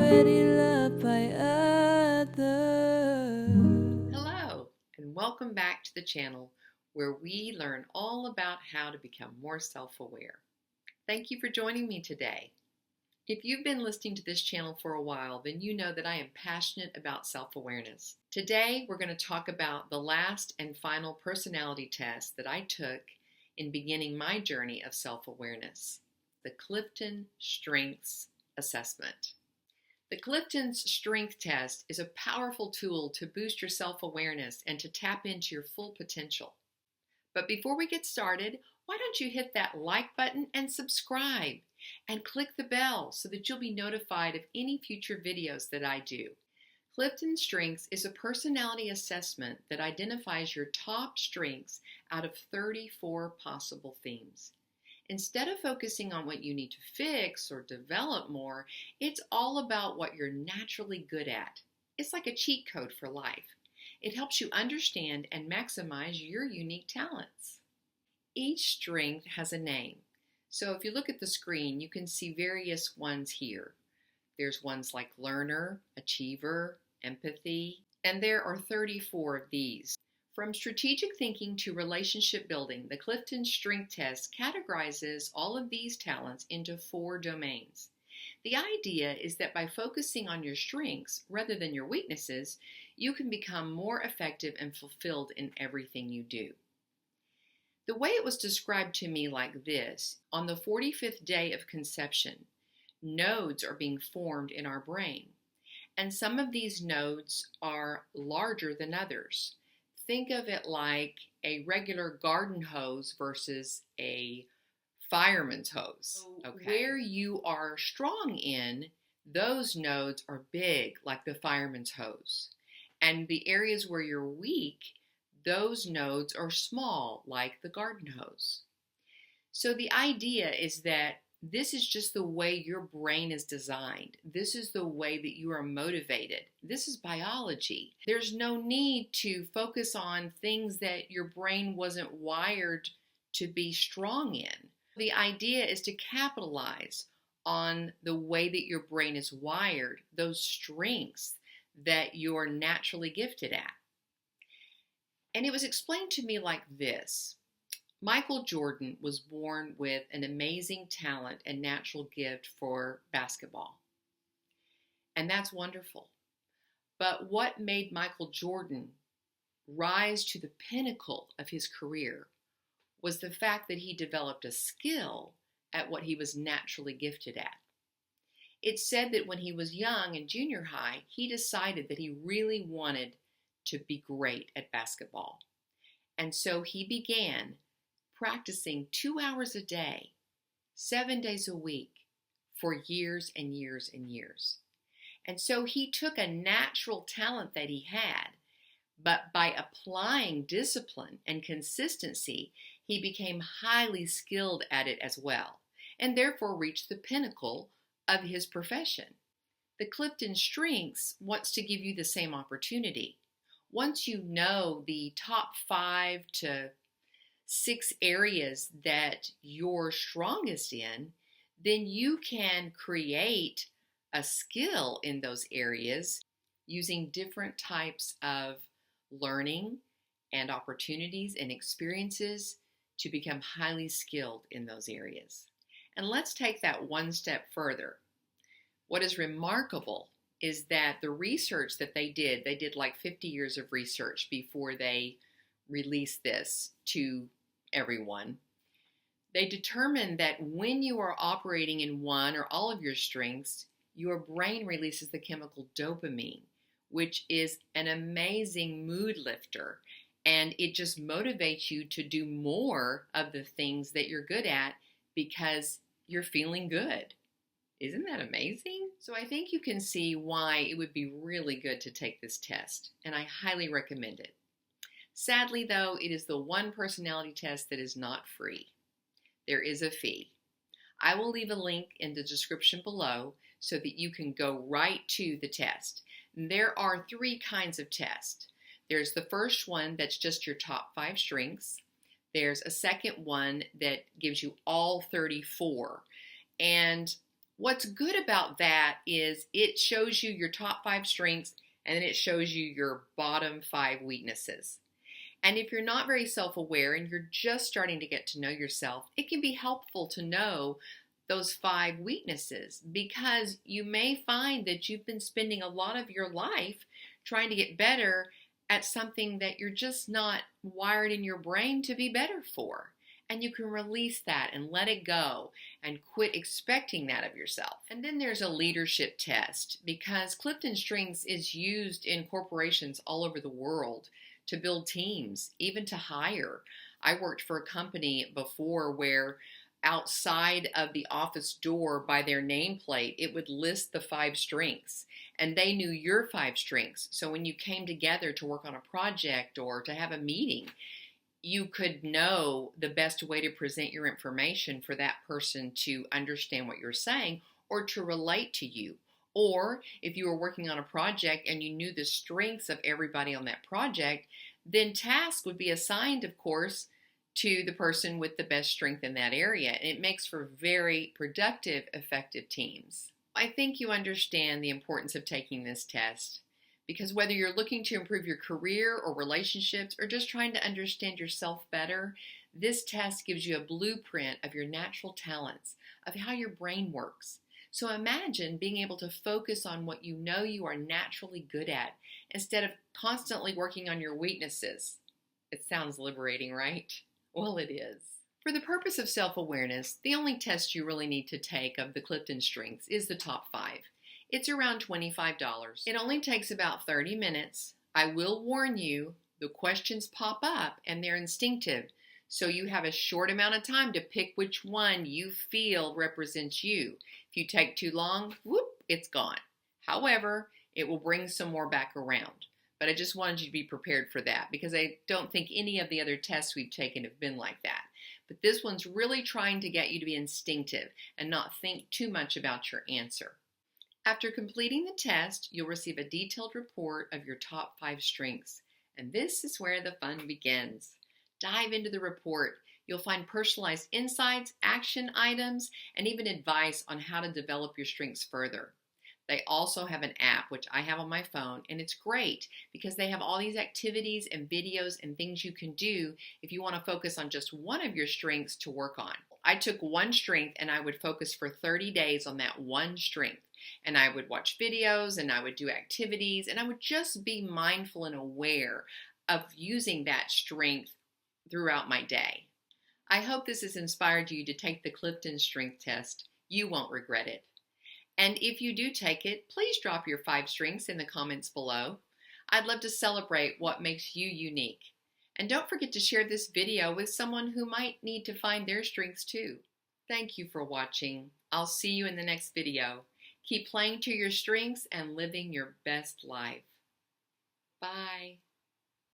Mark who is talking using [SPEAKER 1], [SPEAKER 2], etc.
[SPEAKER 1] already loved by others.
[SPEAKER 2] Hello, and welcome back to the channel where we learn all about how to become more self-aware. Thank you for joining me today. If you've been listening to this channel for a while, then you know that I am passionate about self-awareness. Today, we're going to talk about the last and final personality test that I took in beginning my journey of self-awareness, the Clifton Strengths Assessment. The Clifton Strengths Test is a powerful tool to boost your self-awareness and to tap into your full potential. But before we get started, why don't you hit that like button and subscribe and click the bell so that you'll be notified of any future videos that I do. Clifton Strengths is a personality assessment that identifies your top strengths out of 34 possible themes. Instead of focusing on what you need to fix or develop more, it's all about what you're naturally good at. It's like a cheat code for life. It helps you understand and maximize your unique talents. Each strength has a name. So if you look at the screen, you can see various ones here. There's ones like learner, achiever, empathy, and there are 34 of these. From strategic thinking to relationship building, the Clifton Strengths Test categorizes all of these talents into 4 domains. The idea is that by focusing on your strengths rather than your weaknesses, you can become more effective and fulfilled in everything you do. The way it was described to me like this: on the 45th day of conception, nodes are being formed in our brain, and some of these nodes are larger than others. Think of it like a regular garden hose versus a fireman's hose. Okay. Where you are strong in, those nodes are big, like the fireman's hose. And the areas where you're weak, those nodes are small, like the garden hose. So the idea is that this is just the way your brain is designed. This is the way that you are motivated. This is biology. There's no need to focus on things that your brain wasn't wired to be strong in. The idea is to capitalize on the way that your brain is wired, those strengths that you're naturally gifted at. And it was explained to me like this. Michael Jordan was born with an amazing talent and natural gift for basketball. And that's wonderful. But what made Michael Jordan rise to the pinnacle of his career was the fact that he developed a skill at what he was naturally gifted at. It's said that when he was young in junior high, he decided that he really wanted to be great at basketball. And so he began practicing 2 hours a day, 7 days a week, for years and years and years. And so he took a natural talent that he had, but by applying discipline and consistency, he became highly skilled at it as well, and therefore reached the pinnacle of his profession. The Clifton Strengths wants to give you the same opportunity. Once you know the top 5 to 6 areas that you're strongest in, then you can create a skill in those areas using different types of learning and opportunities and experiences to become highly skilled in those areas. And let's take that one step further. What is remarkable is that the research that they did like 50 years of research before they released this to everyone. They determined that when you are operating in one or all of your strengths, your brain releases the chemical dopamine, which is an amazing mood lifter, and it just motivates you to do more of the things that you're good at because you're feeling good. Isn't that amazing? So I think you can see why it would be really good to take this test, and I highly recommend it. Sadly, though, it is the one personality test that is not free. There is a fee. I will leave a link in the description below so that you can go right to the test. There are 3 kinds of tests. There's the first one that's just your top 5 strengths. There's a second one that gives you all 34. And What's good about that is it shows you your top 5 strengths and then it shows you your bottom 5 weaknesses. And if you're not very self-aware and you're just starting to get to know yourself, it can be helpful to know those 5 weaknesses, because you may find that you've been spending a lot of your life trying to get better at something that you're just not wired in your brain to be better for. And you can release that and let it go and quit expecting that of yourself. And then there's a leadership test, because Clifton Strengths is used in corporations all over the world to build teams, even to hire. I worked for a company before where outside of the office door by their nameplate, it would list the 5 strengths, and they knew your 5 strengths. So when you came together to work on a project or to have a meeting, you could know the best way to present your information for that person to understand what you're saying or to relate to you. Or if you were working on a project and you knew the strengths of everybody on that project, then tasks would be assigned, of course, to the person with the best strength in that area. And it makes for very productive, effective teams. I think you understand the importance of taking this test, because whether you're looking to improve your career or relationships or just trying to understand yourself better, this test gives you a blueprint of your natural talents, of how your brain works. So imagine being able to focus on what you know you are naturally good at instead of constantly working on your weaknesses. It sounds liberating, right? Well, it is. For the purpose of self-awareness, the only test you really need to take of the Clifton Strengths is the top 5. It's around $25. It only takes about 30 minutes. I will warn you, the questions pop up and they're instinctive, so you have a short amount of time to pick which one you feel represents you. If you take too long, whoop, it's gone. However, it will bring some more back around. But I just wanted you to be prepared for that, because I don't think any of the other tests we've taken have been like that. But this one's really trying to get you to be instinctive and not think too much about your answer. After completing the test, you'll receive a detailed report of your top 5 strengths. And this is where the fun begins. Dive into the report. You'll find personalized insights, action items, and even advice on how to develop your strengths further. They also have an app, which I have on my phone, and it's great because they have all these activities and videos and things you can do if you want to focus on just one of your strengths to work on. I took one strength and I would focus for 30 days on that one strength. And I would watch videos and I would do activities and I would just be mindful and aware of using that strength throughout my day. I hope this has inspired you to take the Clifton Strength Test. You won't regret it. And if you do take it, please drop your 5 strengths in the comments below. I'd love to celebrate what makes you unique. And don't forget to share this video with someone who might need to find their strengths too. Thank you for watching. I'll see you in the next video. Keep playing to your strengths and living your best life. Bye.